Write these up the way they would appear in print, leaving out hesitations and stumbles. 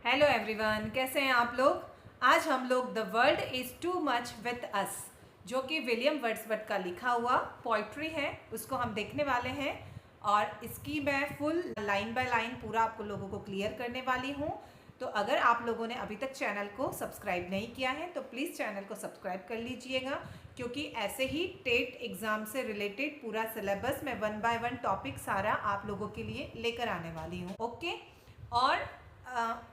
Hello everyone, कैसे हैं आप लोग। आज हम लोग the world is too much with अस, जो कि विलियम वर्ड्सवर्थ का लिखा हुआ पोइट्री है, उसको हम देखने वाले हैं। और इसकी मैं फुल लाइन बाय लाइन पूरा आपको लोगों को क्लियर करने वाली हूँ। तो अगर आप लोगों ने अभी तक चैनल को सब्सक्राइब नहीं किया है तो प्लीज़ चैनल को सब्सक्राइब कर लीजिएगा, क्योंकि ऐसे ही टेट एग्ज़ाम से रिलेटेड पूरा सिलेबस मैं 1 बाय 1 टॉपिक सारा आप लोगों के लिए लेकर आने वाली हूँ। ओके। और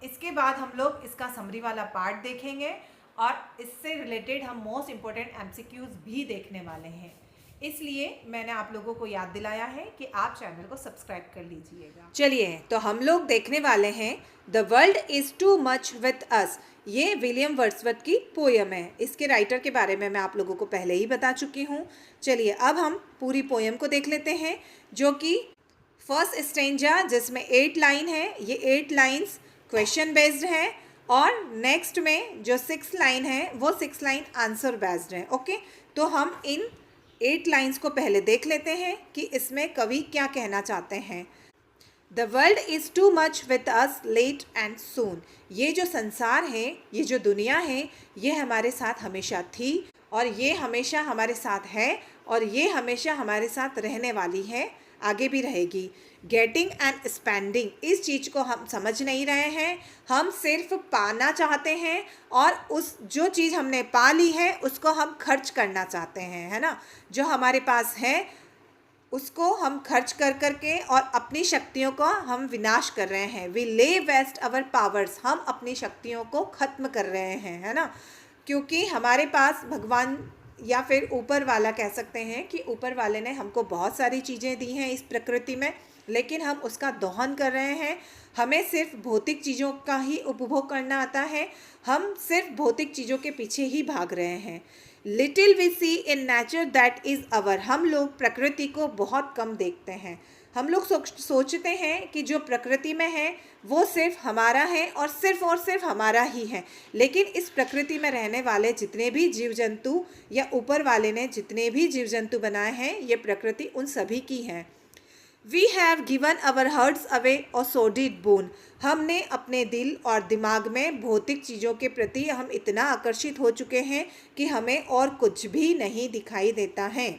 इसके बाद हम लोग इसका समरी वाला पार्ट देखेंगे और इससे रिलेटेड हम मोस्ट इम्पोर्टेंट एमसीक्यूज भी देखने वाले हैं। इसलिए मैंने आप लोगों को याद दिलाया है कि आप चैनल को सब्सक्राइब कर लीजिएगा। चलिए, तो हम लोग देखने वाले हैं the world is too much with अस। ये विलियम वर्ड्सवर्थ की पोयम है। इसके राइटर के बारे में मैं आप लोगों को पहले ही बता चुकी हूँ। चलिए, अब हम पूरी पोयम को देख लेते हैं, जो कि फर्स्ट स्टेंजा, जिसमें 8 लाइन है। ये 8 लाइन्स क्वेश्चन बेस्ड है और नेक्स्ट में जो 6 लाइन है वो 6 लाइन आंसर बेस्ड है। ओके, तो हम इन 8 लाइन्स को पहले देख लेते हैं कि इसमें कवि क्या कहना चाहते हैं। The world is too much with us late and soon. ये जो संसार है, ये जो दुनिया है, ये हमारे साथ हमेशा थी और ये हमेशा हमारे साथ है और ये हमेशा हमारे साथ रहने वाली है, आगे भी रहेगी। गेटिंग एंड स्पेंडिंग, इस चीज़ को हम समझ नहीं रहे हैं। हम सिर्फ पाना चाहते हैं और उस जो चीज़ हमने पा ली है उसको हम खर्च करना चाहते हैं, है ना। जो हमारे पास है उसको हम खर्च कर करके और अपनी शक्तियों का हम विनाश कर रहे हैं। वी ले वेस्ट अवर पावर्स, हम अपनी शक्तियों को ख़त्म कर रहे हैं, है ना। क्योंकि हमारे पास भगवान या फिर ऊपर वाला कह सकते हैं कि ऊपर वाले ने हमको बहुत सारी चीज़ें दी हैं इस प्रकृति में, लेकिन हम उसका दोहन कर रहे हैं। हमें सिर्फ भौतिक चीज़ों का ही उपभोग करना आता है। हम सिर्फ भौतिक चीज़ों के पीछे ही भाग रहे हैं। Little we see in nature that is our, हम लोग प्रकृति को बहुत कम देखते हैं। हम लोग सोचते हैं कि जो प्रकृति में है वो सिर्फ हमारा है और सिर्फ हमारा ही है, लेकिन इस प्रकृति में रहने वाले जितने भी जीव जंतु या ऊपर वाले ने जितने भी जीव जंतु बनाए हैं, ये प्रकृति उन सभी की है। We have given our hearts away और सो डिड बोन, हमने अपने दिल और दिमाग में भौतिक चीज़ों के प्रति हम इतना आकर्षित हो चुके हैं कि हमें और कुछ भी नहीं दिखाई देता है।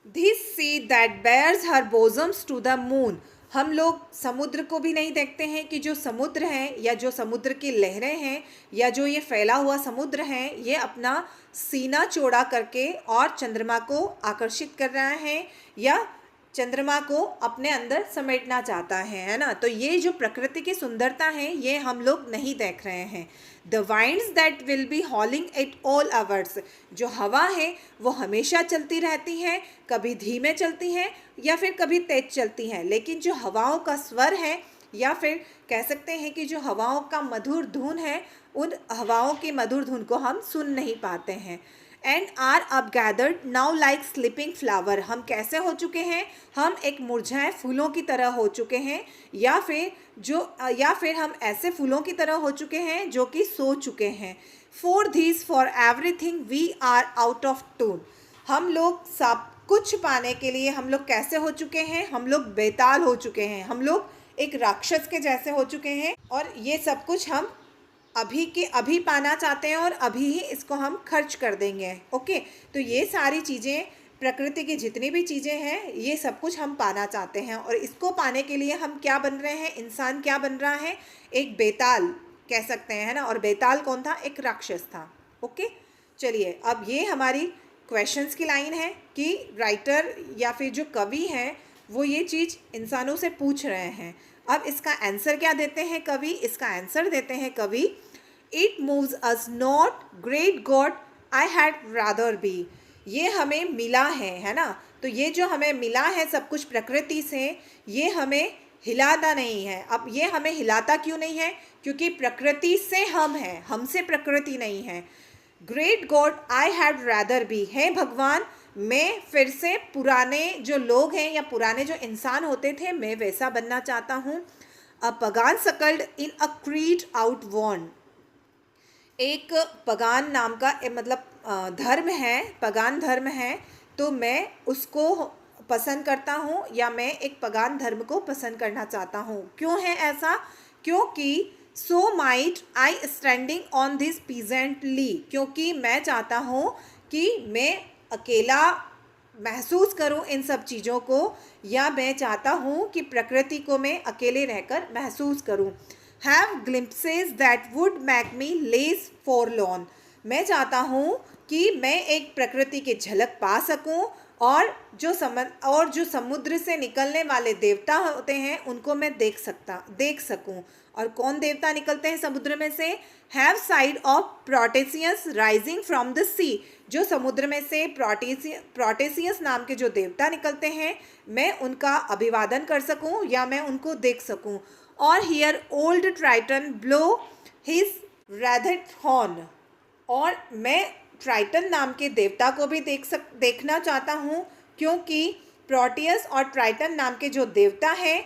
This sea that bares her bosoms to the moon, हम लोग समुद्र को भी नहीं देखते हैं कि जो समुद्र है या जो समुद्र की लहरें हैं या जो ये फैला हुआ समुद्र है, ये अपना सीना चौड़ा करके और चंद्रमा को आकर्षित कर रहा है या चंद्रमा को अपने अंदर समेटना चाहता है ना। तो ये जो प्रकृति की सुंदरता है ये हम लोग नहीं देख रहे हैं। The winds that will be हॉलिंग at all hours, जो हवा है वो हमेशा चलती रहती है, कभी धीमे चलती है या फिर कभी तेज चलती है, लेकिन जो हवाओं का स्वर है या फिर कह सकते हैं कि जो हवाओं का मधुर धुन है, उन हवाओं की मधुर धुन को हम सुन नहीं पाते हैं। एंड आर अब gathered now like sleeping flower, हम कैसे हो चुके हैं, हम एक मुरझाए फूलों की तरह हो चुके हैं या फिर हम ऐसे फूलों की तरह हो चुके हैं जो कि सो चुके हैं। For this for everything we are out of tune, हम लोग सब कुछ पाने के लिए हम लोग कैसे हो चुके हैं, हम लोग बेताल हो चुके हैं, हम लोग एक राक्षस के जैसे हो चुके हैं और ये सब कुछ हम अभी के अभी पाना चाहते हैं और अभी ही इसको हम खर्च कर देंगे। ओके, तो ये सारी चीज़ें, प्रकृति की जितनी भी चीज़ें हैं, ये सब कुछ हम पाना चाहते हैं और इसको पाने के लिए हम क्या बन रहे हैं, इंसान क्या बन रहा है, एक बेताल कह सकते हैं, है ना। और बेताल कौन था, एक राक्षस था। ओके, चलिए, अब ये हमारी क्वेश्चंस की लाइन है कि राइटर या फिर जो कवि हैं वो ये चीज़ इंसानों से पूछ रहे हैं। अब इसका आंसर क्या देते हैं कवि, इसका आंसर देते हैं कवि, it moves us not great God I had rather be, ये हमें मिला है ना। तो ये जो हमें मिला है सब कुछ प्रकृति से, ये हमें हिलाता नहीं है। अब ये हमें हिलाता क्यों नहीं है, क्योंकि प्रकृति से हम हैं, हमसे प्रकृति नहीं है। Great God I had rather be, है भगवान, मैं फिर से पुराने जो लोग हैं या पुराने जो इंसान होते थे, मैं वैसा बनना चाहता हूँ। अ पगान सकल्ड इन अ क्रीड आउट वॉन्ड, एक पगान नाम का मतलब धर्म है, पगान धर्म है, तो मैं उसको पसंद करता हूँ या मैं एक पगान धर्म को पसंद करना चाहता हूँ। क्यों है ऐसा, क्योंकि so might I standing on this pleasantly, क्योंकि मैं चाहता हूँ कि मैं अकेला महसूस करूं इन सब चीज़ों को, या मैं चाहता हूं कि प्रकृति को मैं अकेले रहकर महसूस करूं। Have glimpses that would make me less forlorn, मैं चाहता हूं कि मैं एक प्रकृति की झलक पा सकूं और जो समुद्र से निकलने वाले देवता होते हैं उनको मैं देख सकूं। और कौन देवता निकलते हैं समुद्र में से? Have sight of Proteus rising from the sea, जो समुद्र में से प्रोटेसियस नाम के जो देवता निकलते हैं, मैं उनका अभिवादन कर सकूं या मैं उनको देख सकूं। और hear old Triton blow his wreathed horn, और मैं ट्राइटन नाम के देवता को भी देखना चाहता हूँ, क्योंकि प्रोटियस और ट्राइटन नाम के जो देवता हैं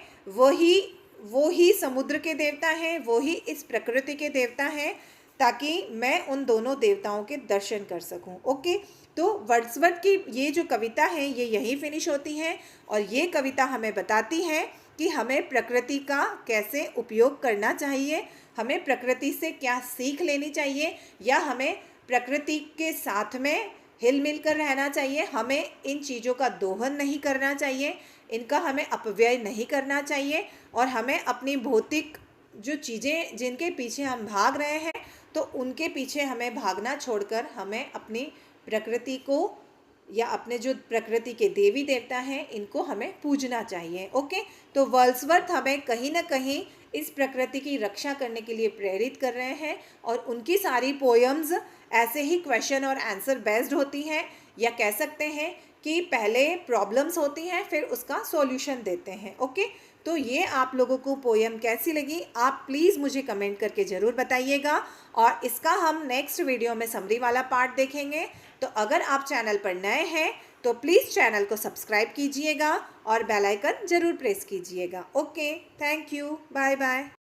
वो ही समुद्र के देवता हैं, वो ही इस प्रकृति के देवता हैं, ताकि मैं उन दोनों देवताओं के दर्शन कर सकूं। ओके, तो वर्ड्सवर्थ की ये जो कविता है ये यहीं फिनिश होती है, और ये कविता हमें बताती है कि हमें प्रकृति का कैसे उपयोग करना चाहिए, हमें प्रकृति से क्या सीख लेनी चाहिए, या हमें प्रकृति के साथ में हिल मिल कर रहना चाहिए। हमें इन चीज़ों का दोहन नहीं करना चाहिए, इनका हमें अपव्यय नहीं करना चाहिए, और हमें अपनी भौतिक जो चीज़ें जिनके पीछे हम भाग रहे हैं तो उनके पीछे हमें भागना छोड़कर हमें अपनी प्रकृति को या अपने जो प्रकृति के देवी देवता हैं इनको हमें पूजना चाहिए। ओके, तो वर्ड्सवर्थ हमें कहीं ना कहीं इस प्रकृति की रक्षा करने के लिए प्रेरित कर रहे हैं, और उनकी सारी पोएम्स ऐसे ही क्वेश्चन और आंसर बेस्ड होती हैं, या कह सकते हैं कि पहले प्रॉब्लम्स होती हैं फिर उसका सॉल्यूशन देते हैं। ओके, तो ये आप लोगों को पोएम कैसी लगी आप प्लीज़ मुझे कमेंट करके ज़रूर बताइएगा, और इसका हम नेक्स्ट वीडियो में समरी वाला पार्ट देखेंगे। तो अगर आप चैनल पर नए हैं तो प्लीज़ चैनल को सब्सक्राइब कीजिएगा और बेल आइकन ज़रूर प्रेस कीजिएगा। Okay, thank you, bye bye.